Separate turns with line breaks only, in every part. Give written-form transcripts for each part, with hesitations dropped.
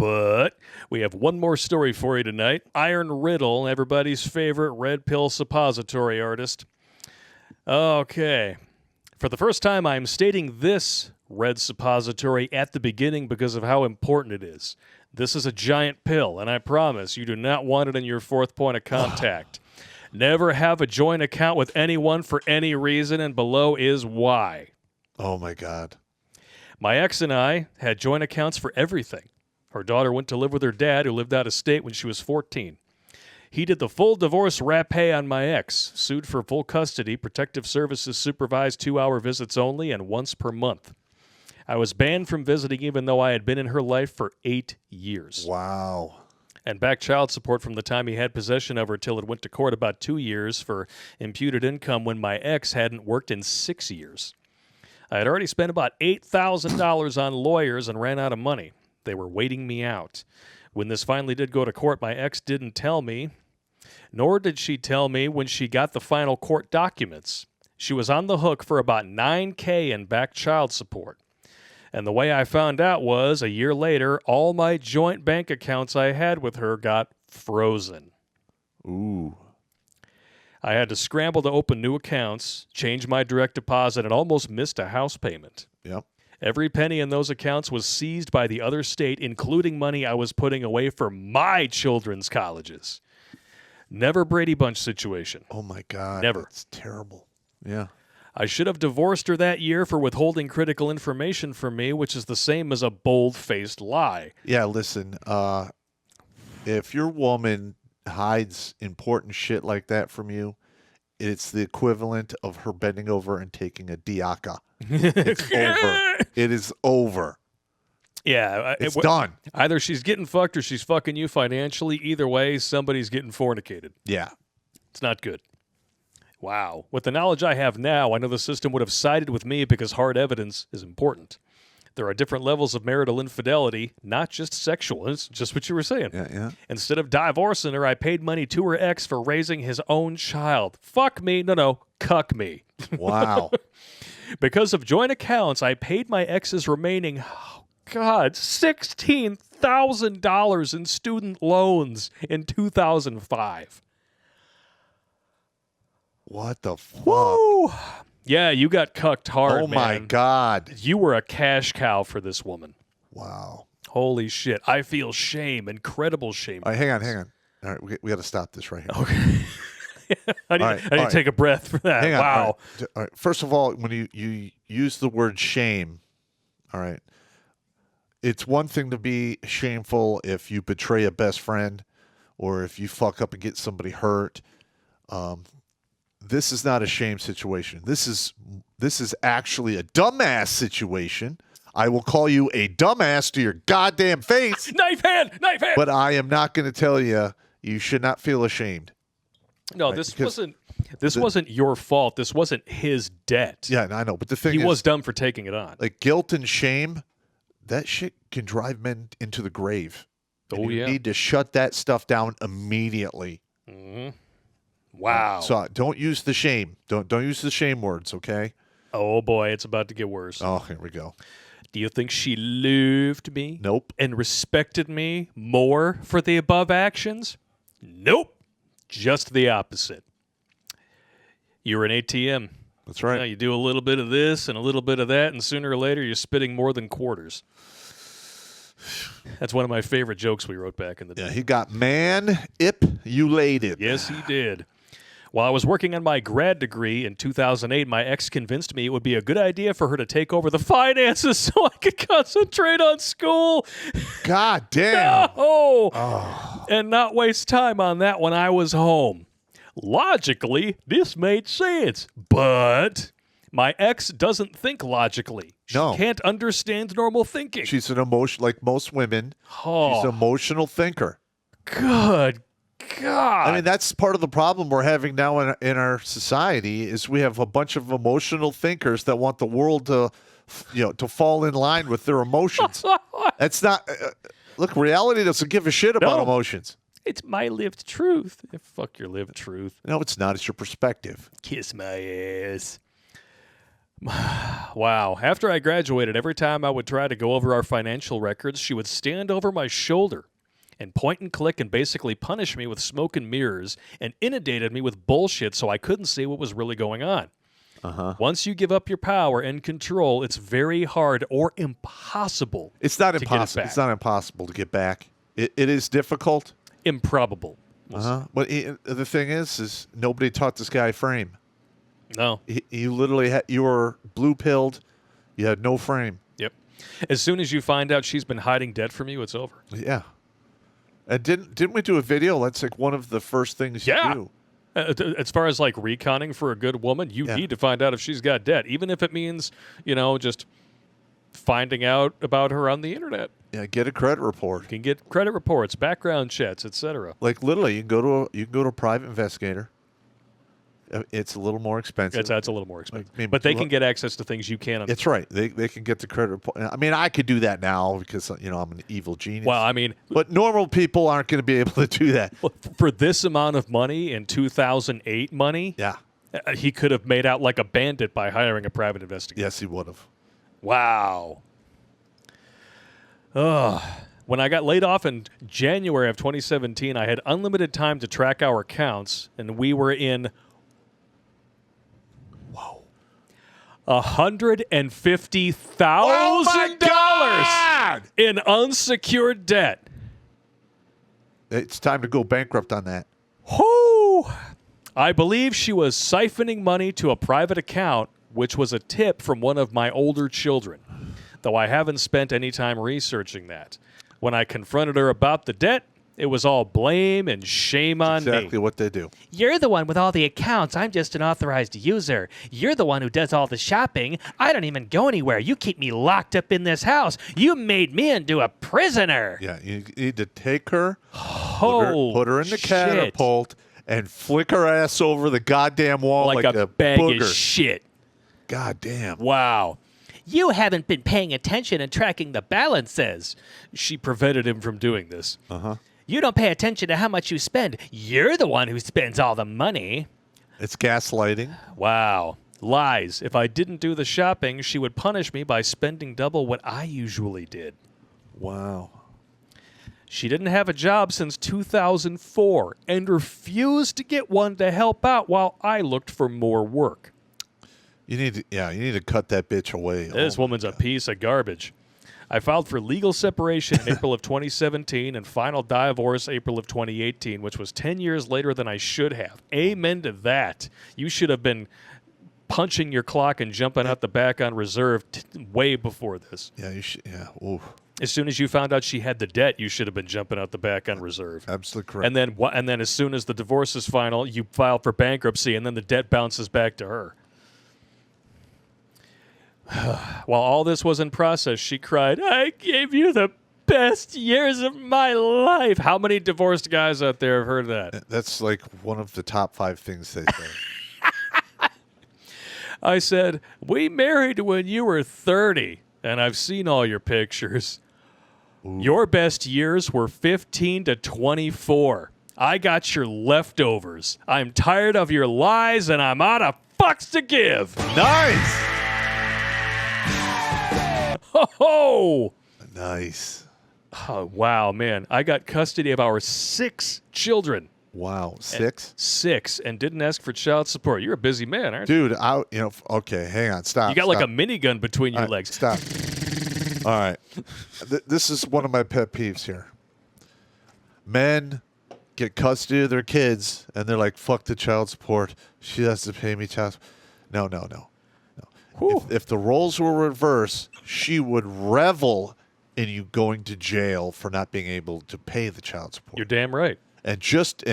But we have one more story for you tonight. Iron Riddle, everybody's favorite red pill suppository artist. Okay. For the first time, I'm stating this red suppository at the beginning because of how important it is. This is a giant pill, and I promise you do not want it in your fourth point of contact. Never have a joint account with anyone for any reason, and below is why.
Oh, my God.
My ex and I had joint accounts for everything. Her daughter went to live with her dad, who lived out of state when she was 14. He did the full divorce rapé on my ex, sued for full custody, protective services supervised 2-hour visits only, and once per month. I was banned from visiting even though I had been in her life for 8 years.
Wow.
And back child support from the time he had possession of her till it went to court about 2 years for imputed income when my ex hadn't worked in 6 years. I had already spent about $8,000 on lawyers and ran out of money. They were waiting me out. When this finally did go to court, my ex didn't tell me, nor did she tell me when she got the final court documents. She was on the hook for about $9,000 in back child support. And the way I found out was, a year later, all my joint bank accounts I had with her got frozen.
Ooh.
I had to scramble to open new accounts, change my direct deposit, and almost missed a house payment.
Yep.
Every penny in those accounts was seized by the other state, including money I was putting away for my children's colleges. Never Brady Bunch situation.
Oh, my God.
Never.
That's terrible. Yeah.
I should have divorced her that year for withholding critical information from me, which is the same as a bold-faced lie.
Yeah, listen, if your woman hides important shit like that from you, it's the equivalent of her bending over and taking a diaca. It's over. It is over.
Yeah.
It's done.
Either she's getting fucked or she's fucking you financially. Either way, somebody's getting fornicated.
Yeah.
It's not good. Wow. With the knowledge I have now, I know the system would have sided with me because hard evidence is important. There are different levels of marital infidelity, not just sexual. It's just what you were saying.
Yeah.
Instead of divorcing her, I paid money to her ex for raising his own child. Fuck me. No. Cuck me.
Wow.
Because of joint accounts, I paid my ex's remaining, $16,000 in student loans in 2005.
What the fuck?
Woo! Yeah, you got cucked hard,
Oh,
man.
my God.
You were a cash cow for this woman.
Wow.
Holy shit. I feel shame, incredible shame.
All right, hang on. All right, we got to stop this right here.
Okay. I need to take a breath for that.
Hang on.
Wow.
All right. First of all, when you use the word shame, all right, it's one thing to be shameful if you betray a best friend or if you fuck up and get somebody hurt. This is not a shame situation. This is actually a dumbass situation. I will call you a dumbass to your goddamn face.
Knife hand.
But I am not going to tell you should not feel ashamed.
No,
right,
this wasn't your fault. This wasn't his debt.
Yeah, I know. But the thing
he
is,
was dumb for taking it on.
like guilt and shame, that shit can drive men into the grave.
Oh,
you
yeah.
need to shut that stuff down immediately.
Mm-hmm. Wow.
So don't use the shame. Don't use the shame words, okay?
Oh, boy, it's about to get worse.
Oh, here we go.
Do you think she loved me?
Nope.
And respected me more for the above actions? Nope. Just the opposite. You're an ATM.
That's right.
You know, you do a little bit of this and a little bit of that, and sooner or later you're spitting more than quarters. That's one of my favorite jokes we wrote back in the day.
Yeah, he got manipulated.
Yes, he did. While I was working on my grad degree in 2008, my ex convinced me it would be a good idea for her to take over the finances so I could concentrate on school.
God damn.
No!
Oh.
And not waste time on that when I was home. Logically, this made sense, but my ex doesn't think logically. She can't understand normal thinking.
She's an emotion, like most women.
Oh.
She's an emotional thinker.
Good God.
I mean, that's part of the problem we're having now in our society is we have a bunch of emotional thinkers that want the world to fall in line with their emotions. That's not look, reality doesn't give a shit about emotions.
It's my lived truth. Fuck your lived truth.
No, it's not. It's your perspective.
Kiss my ass. Wow. After I graduated, every time I would try to go over our financial records, she would stand over my shoulder and point and click and basically punish me with smoke and mirrors and inundated me with bullshit so I couldn't see what was really going on. Once you give up your power and control, it's very hard or impossible.
It's not
to get it
impossible.
back.
It's not impossible to get back. It is difficult.
Improbable.
But the thing is nobody taught this guy frame.
No.
You literally you were blue pilled. You had no frame.
Yep. As soon as you find out she's been hiding debt from you, it's over.
Yeah. And didn't we do a video? That's like one of the first things you do.
As far as like reconning for a good woman, you need to find out if she's got debt, even if it means, just finding out about her on the internet.
Yeah, get a credit report.
You can get credit reports, background checks, etc.
Like literally, you can go to a private investigator. It's a little more expensive.
That's a little more expensive,
Maybe
but they can get access to things you can't.
It's right. They can get the credit report. I mean, I could do that now because I'm an evil genius.
Well, I mean,
but normal people aren't going to be able to do that.
For this amount of money in 2008 money,
Yeah.
He could have made out like a bandit by hiring a private investigator.
Yes, he would have.
Wow. When I got laid off in January of 2017, I had unlimited time to track our accounts, and we were in $150,000 in unsecured debt.
It's time to go bankrupt on that.
Whoo! I believe she was siphoning money to a private account, which was a tip from one of my older children, though I haven't spent any time researching that. When I confronted her about the debt, it was all blame and shame on me.
Exactly what they do.
You're the one with all the accounts. I'm just an authorized user. You're the one who does all the shopping. I don't even go anywhere. You keep me locked up in this house. You made me into a prisoner.
Yeah, you need to take her,
Oh,
put her in the
shit.
catapult, and flick her ass over the goddamn wall
Like a bag
booger.
of shit.
God damn.
Wow.
You haven't been paying attention and tracking the balances.
She prevented him from doing this.
You don't pay attention to how much you spend. You're the one who spends all the money.
It's gaslighting.
Wow. Lies. If I didn't do the shopping, she would punish me by spending double what I usually did.
Wow.
She didn't have a job since 2004 and refused to get one to help out while I looked for more work.
You need to cut that bitch away.
This woman's a piece of garbage. I filed for legal separation in April of 2017 and final divorce April of 2018, which was 10 years later than I should have. Amen to that. You should have been punching your clock and jumping out the back on reserve way before this.
Yeah, you should. Yeah. Ooh.
As soon as you found out she had the debt, you should have been jumping out the back on reserve.
Absolutely correct.
And then as soon as the divorce is final, you file for bankruptcy, and then the debt bounces back to her. While all this was in process, she cried, "I gave you the best years of my life." How many divorced guys out there have heard that?
That's like one of the top 5 things they say.
I said, "We married when you were 30, and I've seen all your pictures. Your best years were 15 to 24. I got your leftovers. I'm tired of your lies, and I'm out of fucks to give."
Nice.
Ho!
Nice.
Oh, wow, man. I got custody of our 6 children.
Wow. 6?
6, and didn't ask for child support. You're a busy man, aren't you?
Dude, okay, hang on. Stop.
You got like a
stop.
minigun between your
All right,
legs.
Stop. All right. This is one of my pet peeves here. Men get custody of their kids, and they're like, fuck the child support. She has to pay me child support. No. If the roles were reversed, she would revel in you going to jail for not being able to pay the child support.
You're damn right.
And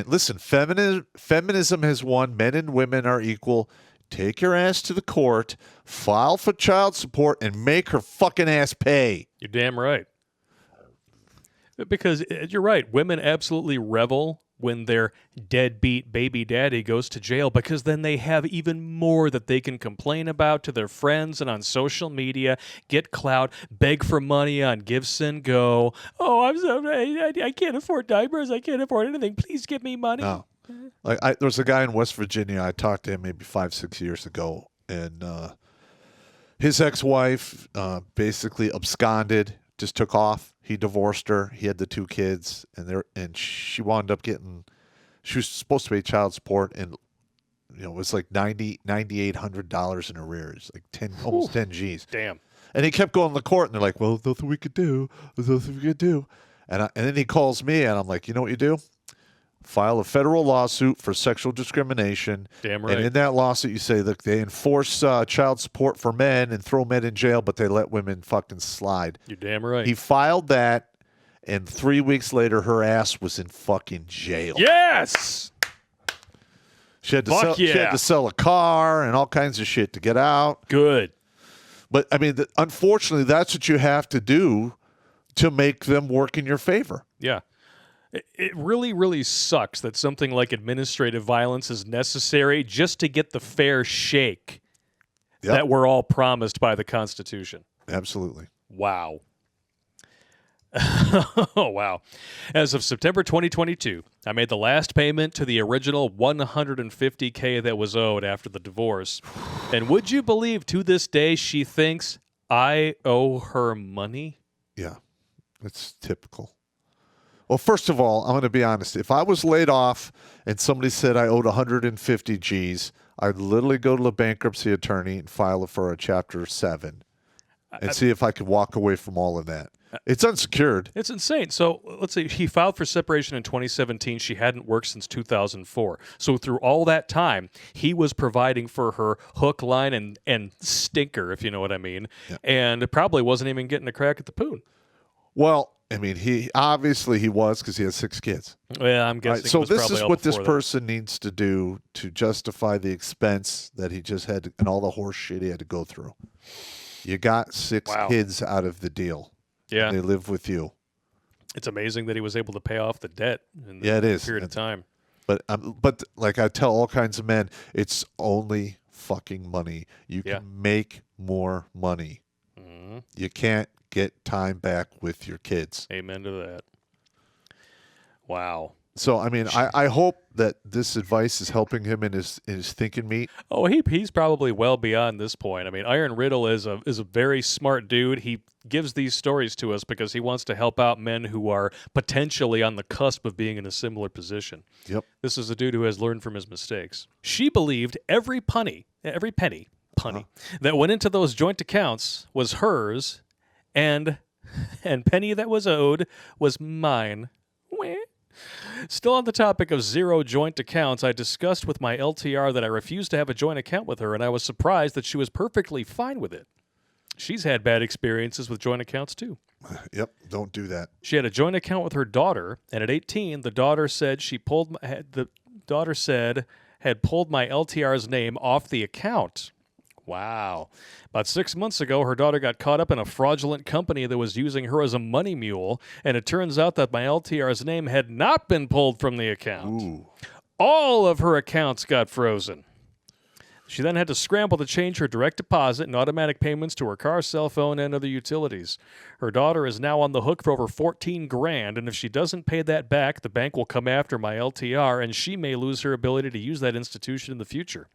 listen, feminism has won. Men and women are equal. Take your ass to the court, file for child support, and make her fucking ass pay.
You're damn right. Because you're right. Women absolutely revel when their deadbeat baby daddy goes to jail, because then they have even more that they can complain about to their friends and on social media, get clout, beg for money on Give, Send, Go. Oh, I'm sorry. I can't afford diapers. I can't afford anything. Please give me money.
No. Like there was a guy in West Virginia. I talked to him maybe 5-6 years ago, and His ex-wife basically absconded, just took off. He divorced her. He had the 2 kids, and she wound up getting. She was supposed to pay child support, and it was like $9,800 in arrears, like almost 10 G's.
Damn.
And he kept going to the court, and they're like, "Well, there's nothing we could do. There's nothing we could do." And then he calls me, and I'm like, "You know what you do? File a federal lawsuit for sexual discrimination.
Damn right.
And in that lawsuit, you say that they enforce child support for men and throw men in jail, but they let women fucking slide."
You're damn right.
He filed that, and 3 weeks later, her ass was in fucking jail.
Yes.
She had to
Fuck
sell. She
yeah.
had to sell a car and all kinds of shit to get out.
Good.
But I mean, unfortunately, that's what you have to do to make them work in your favor.
Yeah. It really, really sucks that something like administrative violence is necessary just to get the fair shake
Yep.
that we're all promised by the Constitution.
Absolutely.
Wow. Oh, wow. As of September 2022, I made the last payment to the original $150K that was owed after the divorce. And would you believe to this day she thinks I owe her money?
Yeah, that's typical. Well, first of all, I'm going to be honest. If I was laid off and somebody said I owed 150 G's, I'd literally go to the bankruptcy attorney and file it for a Chapter 7 and see if I could walk away from all of that. It's unsecured.
It's insane. So let's see. He filed for separation in 2017. She hadn't worked since 2004. So through all that time, he was providing for her hook, line, and stinker, if you know what I mean, and probably wasn't even getting a crack at the poon.
Well, I mean, he was because he has 6 kids.
Yeah, I'm
All
guessing.
right, so
it was
this
probably
is
all
what this
before that.
person needs to do to justify the expense that he just had and all the horse shit he had to go through. You got 6
Wow.
kids out of the deal.
Yeah,
They live with you.
it's amazing that he was able to pay off the debt in
Yeah, it
the
is.
period of time.
But like I tell all kinds of men, it's only fucking money. You
Yeah.
can make more money.
Mhm.
You can't get time back with your kids.
Amen to that. Wow.
So I mean, I hope that this advice is helping him in his thinking meat.
Oh, he's probably well beyond this point. I mean, Iron Riddle is a very smart dude. He gives these stories to us because he wants to help out men who are potentially on the cusp of being in a similar position.
Yep.
This is a dude who has learned from his mistakes. She believed every penny that went into those joint accounts was hers, and penny that was owed was mine. Wah. Still on the topic of zero joint accounts, I discussed with my LTR that I refused to have a joint account with her, and I was surprised that she was perfectly fine with it. She's had bad experiences with joint accounts too.
Yep. Don't do that.
She had a joint account with her daughter, and at 18, the daughter said had pulled my LTR's name off the account. Wow. About 6 months ago, her daughter got caught up in a fraudulent company that was using her as a money mule, and it turns out that my LTR's name had not been pulled from the account.
Ooh.
All of her accounts got frozen. She then had to scramble to change her direct deposit and automatic payments to her car, cell phone, and other utilities. Her daughter is now on the hook for over $14,000, and if she doesn't pay that back, the bank will come after my LTR, and she may lose her ability to use that institution in the future.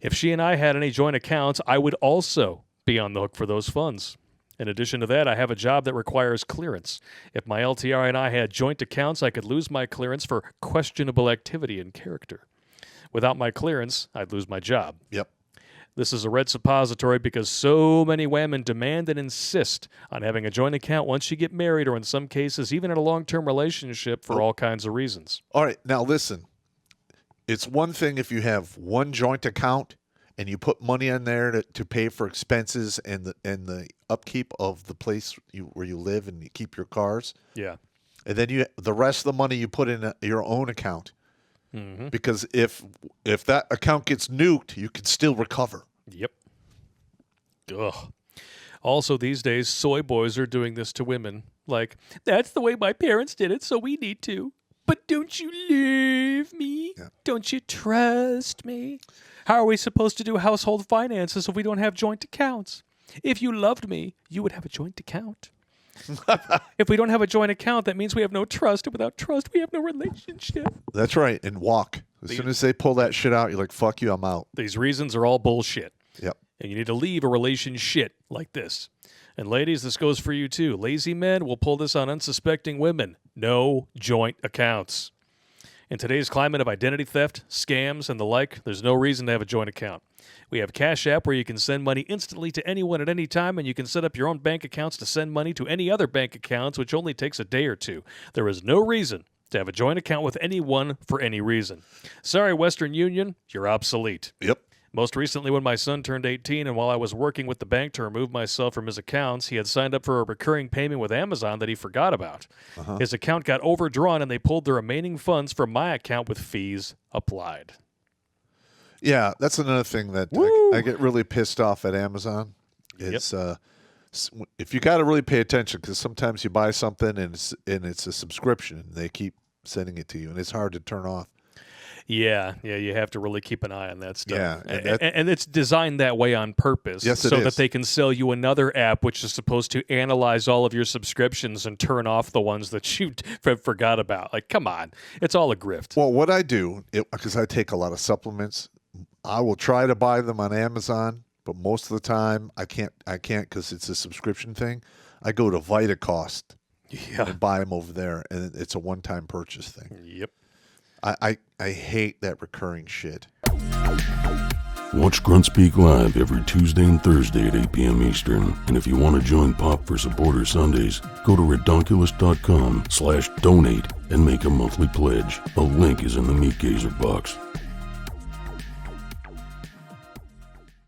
If she and I had any joint accounts, I would also be on the hook for those funds. In addition to that, I have a job that requires clearance. If my LTR and I had joint accounts, I could lose my clearance for questionable activity and character. Without my clearance, I'd lose my job.
Yep.
This is a red suppository because so many women demand and insist on having a joint account once you get married, or in some cases, even in a long-term relationship for all kinds of reasons.
All right. Now listen. It's one thing if you have one joint account and you put money in there to pay for expenses and the upkeep of the place where you live and you keep your cars.
Yeah.
And then the rest of the money you put in your own account.
Mm-hmm.
Because if that account gets nuked, you can still recover.
Yep. Ugh. Also, these days, soy boys are doing this to women. Like, that's the way my parents did it, so we need to. But don't you love me?
Yeah.
Don't you trust me? How are we supposed to do household finances if we don't have joint accounts? If you loved me, you would have a joint account. If we don't have a joint account, that means we have no trust. And without trust, we have no relationship.
That's right. And walk. As soon as they pull that shit out, you're like, fuck you, I'm out.
These reasons are all bullshit.
Yep.
And you need to leave a relationship like this. And ladies, this goes for you too. Lazy men will pull this on unsuspecting women. No joint accounts. In today's climate of identity theft, scams, and the like, there's no reason to have a joint account. We have Cash App where you can send money instantly to anyone at any time, and you can set up your own bank accounts to send money to any other bank accounts, which only takes a day or two. There is no reason to have a joint account with anyone for any reason. Sorry, Western Union, you're obsolete.
Yep.
Most recently, when my son turned 18, and while I was working with the bank to remove myself from his accounts, he had signed up for a recurring payment with Amazon that he forgot about. His account got overdrawn, and they pulled the remaining funds from my account with fees applied.
Yeah, that's another thing that I get really pissed off at Amazon. Is if you got to really pay attention, because sometimes you buy something and it's a subscription, and they keep sending it to you, and it's hard to turn off.
Yeah, you have to really keep an eye on that stuff.
Yeah,
and it's designed that way on purpose,
Yes, it
so
is.
that they can sell you another app which is supposed to analyze all of your subscriptions and turn off the ones that you forgot about. Like, come on, it's all a grift.
Well, what I do, because I take a lot of supplements, I will try to buy them on Amazon, but most of the time I can't because it's a subscription thing. I go to VitaCost and buy them over there, and it's a one-time purchase thing.
Yep.
I hate that recurring shit.
Watch Grunt Speak live every Tuesday and Thursday at 8 p.m. Eastern. And if you want to join Pop for Supporter Sundays, go to redonkulous.com/donate and make a monthly pledge. A link is in the Meat Gazer box.